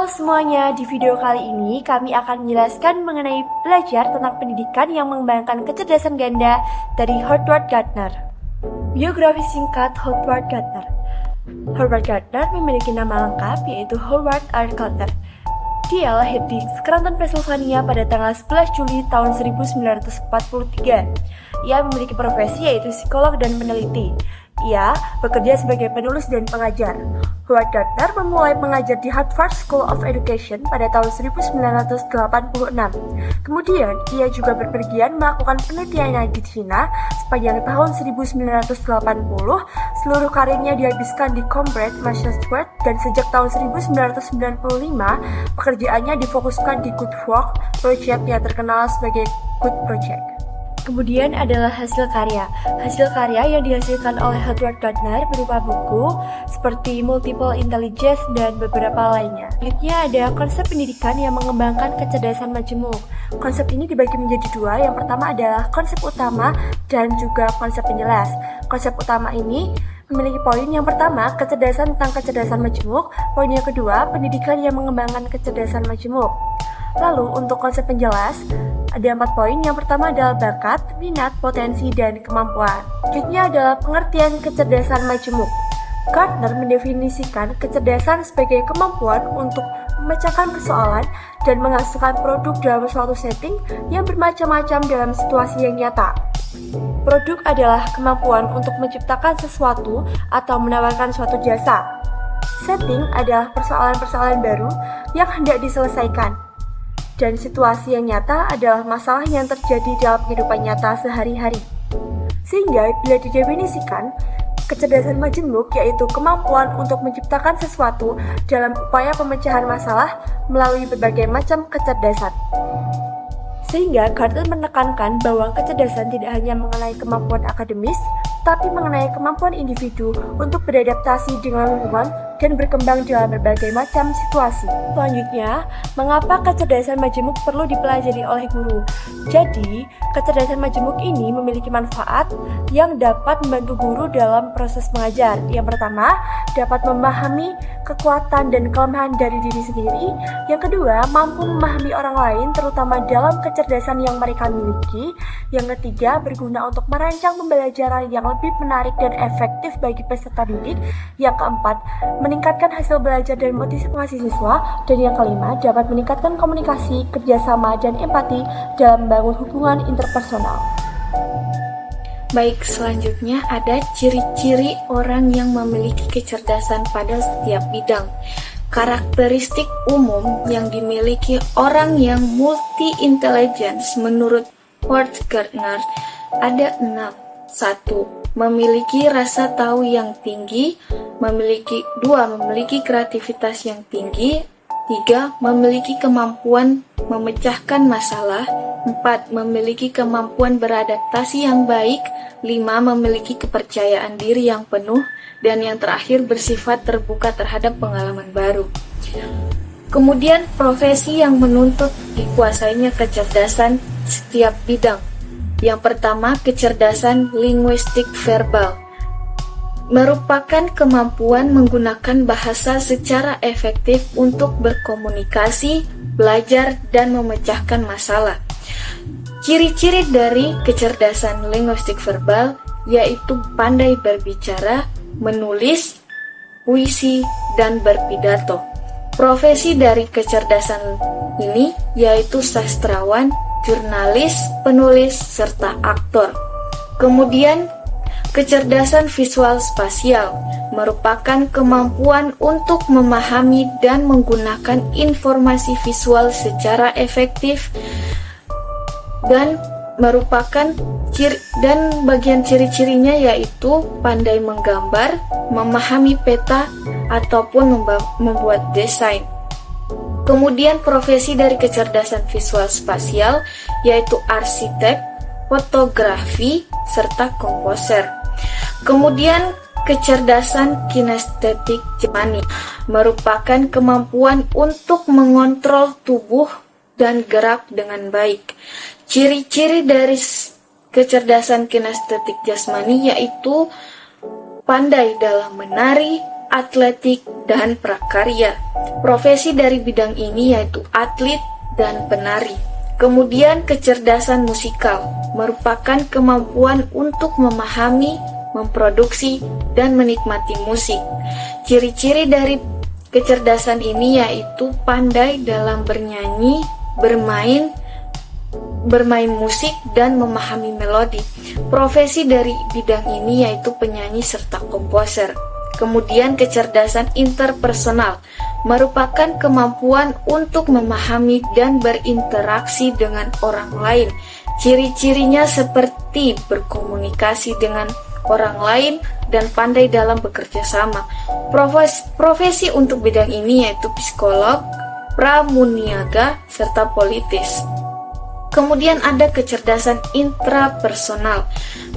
semuanya, di video kali ini kami akan menjelaskan mengenai belajar tentang pendidikan yang mengembangkan kecerdasan ganda dari Howard Gardner. Biografi singkat Howard Gardner. Howard Gardner memiliki nama lengkap yaitu Howard R. Gardner. Dia lahir di Scranton, Pennsylvania pada tanggal 11 Juli tahun 1943. Ia memiliki profesi yaitu psikolog dan peneliti. Ia bekerja sebagai penulis dan pengajar. Howard Gardner memulai mengajar di Harvard School of Education pada tahun 1986. Kemudian, ia juga berpergian melakukan penelitian di China sepanjang tahun 1980. Seluruh karirnya dihabiskan di Cambridge, Massachusetts, dan sejak tahun 1995, pekerjaannya difokuskan di Good Work Project yang terkenal sebagai Good Project. Kemudian adalah hasil karya. Hasil karya yang dihasilkan oleh Howard Gardner berupa buku seperti Multiple Intelligence dan beberapa lainnya. Selanjutnya ada konsep pendidikan yang mengembangkan kecerdasan majemuk. Konsep ini dibagi menjadi dua. Yang pertama adalah konsep utama dan juga konsep penjelas. Konsep utama ini memiliki poin yang pertama, kecerdasan tentang kecerdasan majemuk. Poin yang kedua, pendidikan yang mengembangkan kecerdasan majemuk. Lalu untuk konsep penjelas, ada 4 poin. Yang pertama adalah bakat, minat, potensi, dan kemampuan. Selanjutnya adalah pengertian kecerdasan majemuk. Gardner mendefinisikan kecerdasan sebagai kemampuan untuk memecahkan persoalan dan menghasilkan produk dalam suatu setting yang bermacam-macam dalam situasi yang nyata. Produk adalah kemampuan untuk menciptakan sesuatu atau menawarkan suatu jasa. Setting adalah persoalan-persoalan baru yang hendak diselesaikan. Dan situasi yang nyata adalah masalah yang terjadi dalam kehidupan nyata sehari-hari. Sehingga bila didefinisikan, kecerdasan majemuk yaitu kemampuan untuk menciptakan sesuatu dalam upaya pemecahan masalah melalui berbagai macam kecerdasan. Sehingga Gardner menekankan bahwa kecerdasan tidak hanya mengenai kemampuan akademis, tapi mengenai kemampuan individu untuk beradaptasi dengan lingkungan dan berkembang dalam berbagai macam situasi. Selanjutnya, mengapa kecerdasan majemuk perlu dipelajari oleh guru? Jadi, kecerdasan majemuk ini memiliki manfaat yang dapat membantu guru dalam proses mengajar. Yang pertama, dapat memahami kekuatan dan kelemahan dari diri sendiri. Yang kedua, mampu memahami orang lain terutama dalam kecerdasan yang mereka miliki. Yang ketiga, berguna untuk merancang pembelajaran yang lebih menarik dan efektif bagi peserta didik. Yang keempat, meningkatkan hasil belajar dan motivasi siswa. Dan yang kelima, dapat meningkatkan komunikasi, kerjasama, dan empati dalam membangun hubungan interpersonal. Baik, selanjutnya ada ciri-ciri orang yang memiliki kecerdasan pada setiap bidang. Karakteristik umum yang dimiliki orang yang multi-intelligence menurut Howard Gardner ada 6. 1. Memiliki rasa tahu yang tinggi. 2. Memiliki kreativitas yang tinggi. 3. Memiliki kemampuan memecahkan masalah. 4. Memiliki kemampuan beradaptasi yang baik. 5. Memiliki kepercayaan diri yang penuh. Dan yang terakhir bersifat terbuka terhadap pengalaman baru. Kemudian profesi yang menuntut dikuasainya kecerdasan setiap bidang. Yang pertama, kecerdasan linguistik verbal. Merupakan kemampuan menggunakan bahasa secara efektif untuk berkomunikasi, belajar, dan memecahkan masalah. Ciri-ciri dari kecerdasan linguistik verbal yaitu pandai berbicara, menulis, puisi, dan berpidato. Profesi dari kecerdasan ini yaitu sastrawan, jurnalis, penulis, serta aktor. Kemudian, kecerdasan visual spasial merupakan kemampuan untuk memahami dan menggunakan informasi visual secara efektif dan merupakan bagian ciri-cirinya yaitu pandai menggambar, memahami peta, ataupun membuat desain. Kemudian profesi dari kecerdasan visual spasial yaitu arsitek, fotografi, serta komposer. Kemudian kecerdasan kinestetik jasmani merupakan kemampuan untuk mengontrol tubuh dan gerak dengan baik. Ciri-ciri dari kecerdasan kinestetik jasmani yaitu pandai dalam menari, atletik, dan prakarya. Profesi dari bidang ini yaitu atlet dan penari. Kemudian kecerdasan musikal merupakan kemampuan untuk memahami, memproduksi, dan menikmati musik. Ciri-ciri dari kecerdasan ini yaitu pandai dalam bernyanyi, bermain musik, dan memahami melodi. Profesi dari bidang ini yaitu penyanyi serta komposer. Kemudian kecerdasan interpersonal merupakan kemampuan untuk memahami dan berinteraksi dengan orang lain. Ciri-cirinya seperti berkomunikasi dengan orang lain dan pandai dalam bekerja sama. Profesi untuk bidang ini yaitu psikolog, pramuniaga, serta politis. Kemudian ada kecerdasan intrapersonal,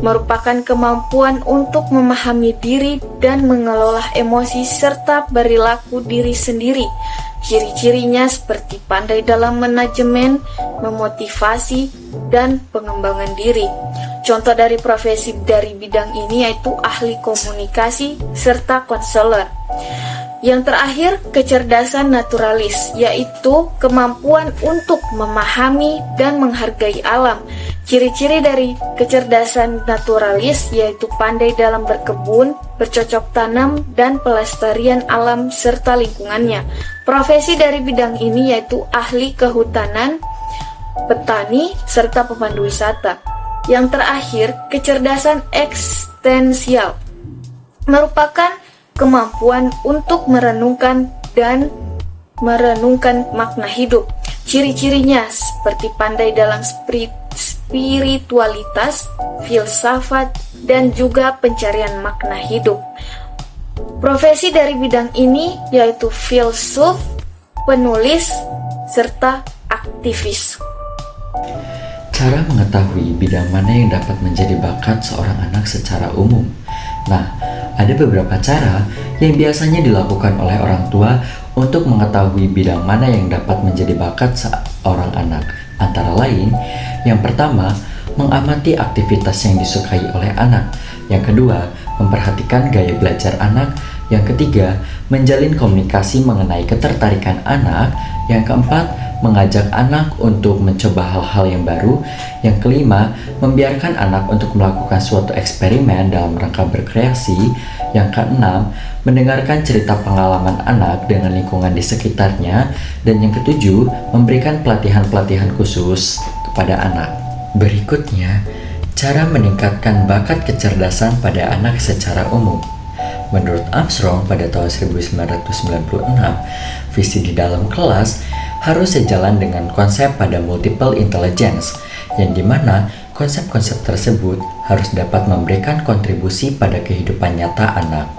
merupakan kemampuan untuk memahami diri dan mengelola emosi serta perilaku diri sendiri. Ciri-cirinya seperti pandai dalam manajemen, memotivasi, dan pengembangan diri. Contoh dari profesi dari bidang ini yaitu ahli komunikasi serta konselor. Yang terakhir, kecerdasan naturalis, yaitu kemampuan untuk memahami dan menghargai alam. Ciri-ciri dari kecerdasan naturalis yaitu pandai dalam berkebun, bercocok tanam, dan pelestarian alam serta lingkungannya. Profesi dari bidang ini yaitu ahli kehutanan, petani, serta pemandu wisata. Yang terakhir, kecerdasan eksistensial merupakan kemampuan untuk merenungkan makna hidup. Ciri-cirinya seperti pandai dalam spiritualitas, filsafat, dan juga pencarian makna hidup. Profesi dari bidang ini yaitu filsuf, penulis, serta aktivis. Cara mengetahui bidang mana yang dapat menjadi bakat seorang anak secara umum. Nah, ada beberapa cara yang biasanya dilakukan oleh orang tua untuk mengetahui bidang mana yang dapat menjadi bakat seorang anak. Antara lain, yang pertama, mengamati aktivitas yang disukai oleh anak. Yang kedua, memperhatikan gaya belajar anak. Yang ketiga, menjalin komunikasi mengenai ketertarikan anak. Yang keempat, mengajak anak untuk mencoba hal-hal yang baru. Yang kelima, membiarkan anak untuk melakukan suatu eksperimen dalam rangka berkreasi. Yang keenam, mendengarkan cerita pengalaman anak dengan lingkungan di sekitarnya. Dan yang ketujuh, memberikan pelatihan-pelatihan khusus kepada anak. Berikutnya, cara meningkatkan bakat kecerdasan pada anak secara umum. Menurut Armstrong pada tahun 1996, visi di dalam kelas harus sejalan dengan konsep pada multiple intelligence, yang dimana konsep-konsep tersebut harus dapat memberikan kontribusi pada kehidupan nyata anak.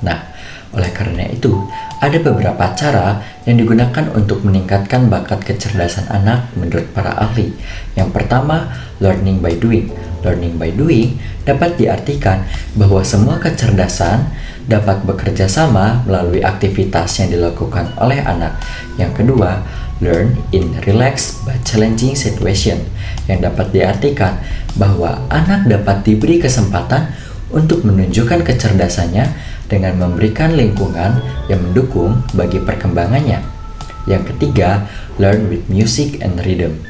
Nah, oleh karena itu, ada beberapa cara yang digunakan untuk meningkatkan bakat kecerdasan anak menurut para ahli. Yang pertama, learning by doing. Learning by doing dapat diartikan bahwa semua kecerdasan dapat bekerja sama melalui aktivitas yang dilakukan oleh anak. Yang kedua, learn in relaxed but challenging situation, yang dapat diartikan bahwa anak dapat diberi kesempatan untuk menunjukkan kecerdasannya dengan memberikan lingkungan yang mendukung bagi perkembangannya. Yang ketiga, learn with music and rhythm,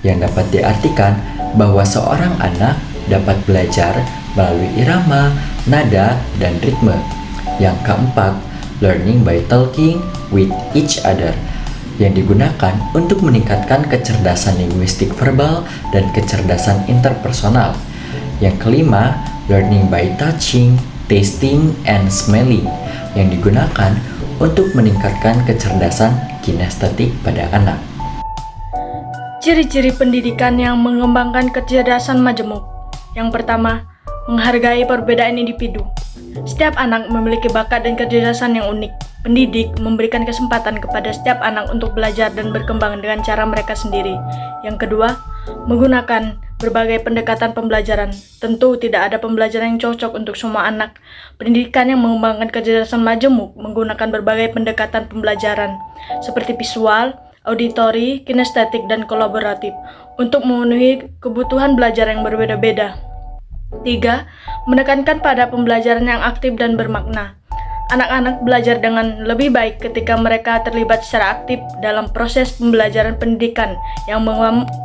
yang dapat diartikan bahwa seorang anak dapat belajar melalui irama, nada, dan ritme. Yang keempat, learning by talking with each other, yang digunakan untuk meningkatkan kecerdasan linguistik verbal dan kecerdasan interpersonal. Yang kelima, learning by touching, tasting, and smelling, yang digunakan untuk meningkatkan kecerdasan kinestetik pada anak. Ciri-ciri pendidikan yang mengembangkan kecerdasan majemuk. Yang pertama, menghargai perbedaan individu. Setiap anak memiliki bakat dan kecerdasan yang unik. Pendidik memberikan kesempatan kepada setiap anak untuk belajar dan berkembang dengan cara mereka sendiri. Yang kedua, menggunakan berbagai pendekatan pembelajaran. Tentu tidak ada pembelajaran yang cocok untuk semua anak. Pendidikan yang mengembangkan kecerdasan majemuk menggunakan berbagai pendekatan pembelajaran seperti visual, auditori, kinestetik, dan kolaboratif untuk memenuhi kebutuhan belajar yang berbeda-beda. 3. Menekankan pada pembelajaran yang aktif dan bermakna. anak-anak belajar dengan lebih baik ketika mereka terlibat secara aktif dalam proses pembelajaran pendidikan yang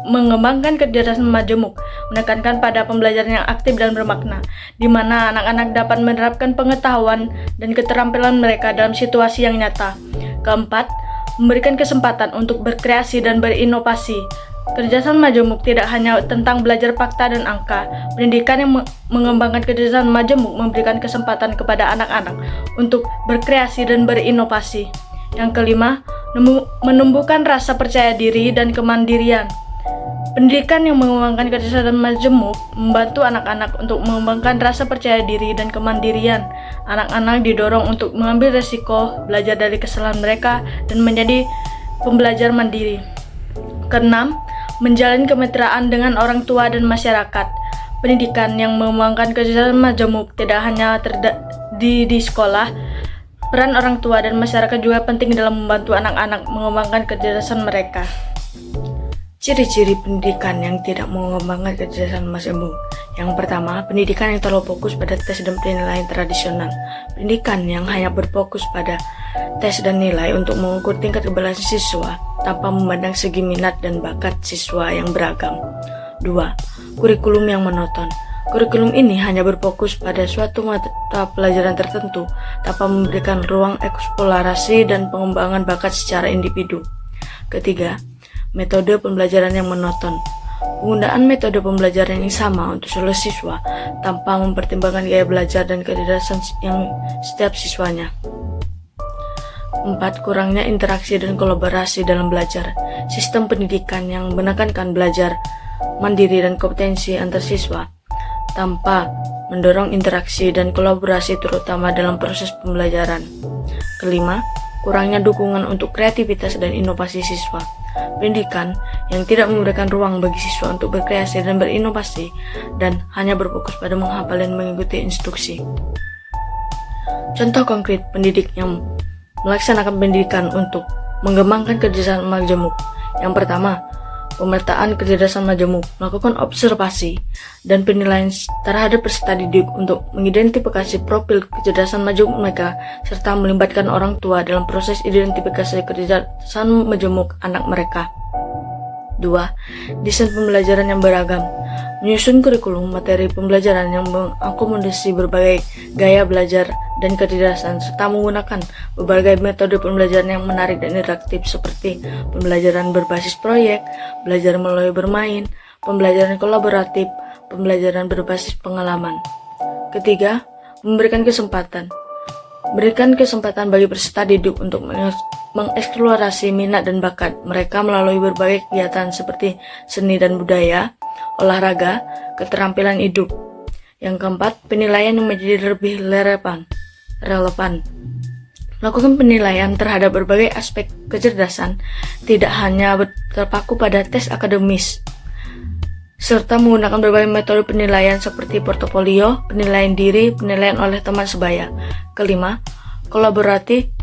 mengembangkan kecerdasan majemuk, menekankan pada pembelajaran yang aktif dan bermakna, di mana anak-anak dapat menerapkan pengetahuan dan keterampilan mereka dalam situasi yang nyata. Keempat, memberikan kesempatan untuk berkreasi dan berinovasi. Kecerdasan majemuk tidak hanya tentang belajar fakta dan angka. Pendidikan yang mengembangkan kecerdasan majemuk memberikan kesempatan kepada anak-anak untuk berkreasi dan berinovasi. Yang kelima, menumbuhkan rasa percaya diri dan kemandirian. Pendidikan yang mengembangkan kecerdasan majemuk membantu anak-anak untuk mengembangkan rasa percaya diri dan kemandirian. Anak-anak didorong untuk mengambil resiko, belajar dari kesalahan mereka, dan menjadi pembelajar mandiri. Keenam, menjalin kemitraan dengan orang tua dan masyarakat. Pendidikan yang mengembangkan kecerdasan majemuk tidak hanya di sekolah. Peran orang tua dan masyarakat juga penting dalam membantu anak-anak mengembangkan kecerdasan mereka. Ciri-ciri pendidikan yang tidak mengembangkan kecerdasan majemuk. Yang pertama, pendidikan yang terlalu fokus pada tes dan penilaian tradisional. Pendidikan yang hanya berfokus pada tes dan nilai untuk mengukur tingkat keberhasilan siswa tanpa memandang segi minat dan bakat siswa yang beragam. 2. Kurikulum yang monoton. Kurikulum ini hanya berfokus pada suatu mata pelajaran tertentu tanpa memberikan ruang eksplorasi dan pengembangan bakat secara individu. Ketiga, metode pembelajaran yang monoton. Penggunaan metode pembelajaran yang sama untuk seluruh siswa tanpa mempertimbangkan gaya belajar dan kecerdasan yang setiap siswanya. 4. Kurangnya interaksi dan kolaborasi dalam belajar. Sistem pendidikan yang menekankan belajar mandiri dan kompetensi antar siswa tanpa mendorong interaksi dan kolaborasi terutama dalam proses pembelajaran. Kelima, kurangnya dukungan untuk kreativitas dan inovasi siswa. Pendidikan yang tidak memberikan ruang bagi siswa untuk berkreasi dan berinovasi dan hanya berfokus pada menghafal dan mengikuti instruksi. Contoh konkret pendidik yang melaksanakan pendidikan untuk mengembangkan kecerdasan majemuk. Yang pertama, pemetaan kecerdasan majemuk, melakukan observasi dan penilaian terhadap peserta didik untuk mengidentifikasi profil kecerdasan majemuk mereka serta melibatkan orang tua dalam proses identifikasi kecerdasan majemuk anak mereka. 2. Desain pembelajaran yang beragam. Menyusun kurikulum materi pembelajaran yang mengakomodasi berbagai gaya belajar dan kecerdasan serta menggunakan berbagai metode pembelajaran yang menarik dan interaktif seperti pembelajaran berbasis proyek, belajar melalui bermain, pembelajaran kolaboratif, pembelajaran berbasis pengalaman. Ketiga, memberikan kesempatan. Berikan kesempatan bagi peserta didik untuk mengeksplorasi minat dan bakat mereka melalui berbagai kegiatan seperti seni dan budaya, olahraga, keterampilan hidup. Yang keempat, penilaian yang menjadi lebih relevan. Melakukan penilaian terhadap berbagai aspek kecerdasan tidak hanya terpaku pada tes akademis, serta menggunakan berbagai metode penilaian seperti portofolio, penilaian diri, penilaian oleh teman sebaya. Kelima, kolaborasi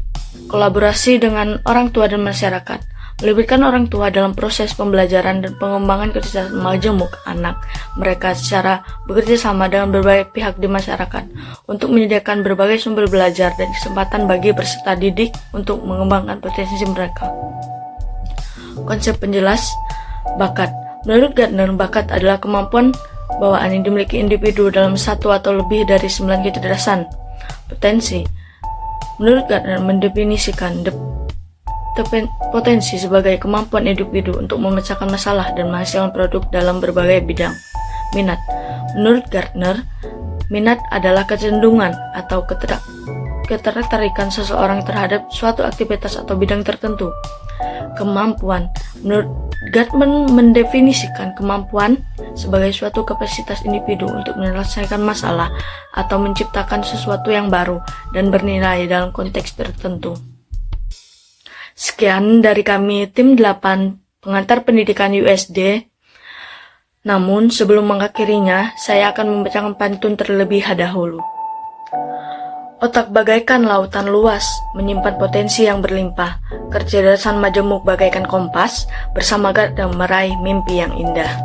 dengan orang tua dan masyarakat. Melibatkan orang tua dalam proses pembelajaran dan pengembangan kecerdasan majemuk anak mereka secara bekerja sama dengan berbagai pihak di masyarakat untuk menyediakan berbagai sumber belajar dan kesempatan bagi peserta didik untuk mengembangkan potensi mereka. Konsep penjelas bakat. Menurut Gardner, bakat adalah kemampuan bawaan yang dimiliki individu dalam satu atau lebih dari 9 kecerdasan. Potensi. Menurut Gardner, mendefinisikan potensi sebagai kemampuan individu untuk memecahkan masalah dan menghasilkan produk dalam berbagai bidang. Minat. Menurut Gardner, minat adalah kecenderungan atau ketertarikan seseorang terhadap suatu aktivitas atau bidang tertentu. Kemampuan. Menurut Gardner mendefinisikan kemampuan sebagai suatu kapasitas individu untuk menyelesaikan masalah atau menciptakan sesuatu yang baru dan bernilai dalam konteks tertentu. Sekian dari kami tim 8 pengantar pendidikan USD. Namun sebelum mengakhirinya, saya akan membacakan pantun terlebih dahulu. Otak bagaikan lautan luas, menyimpan potensi yang berlimpah. Kecerdasan majemuk bagaikan kompas, bersama Gardner meraih mimpi yang indah.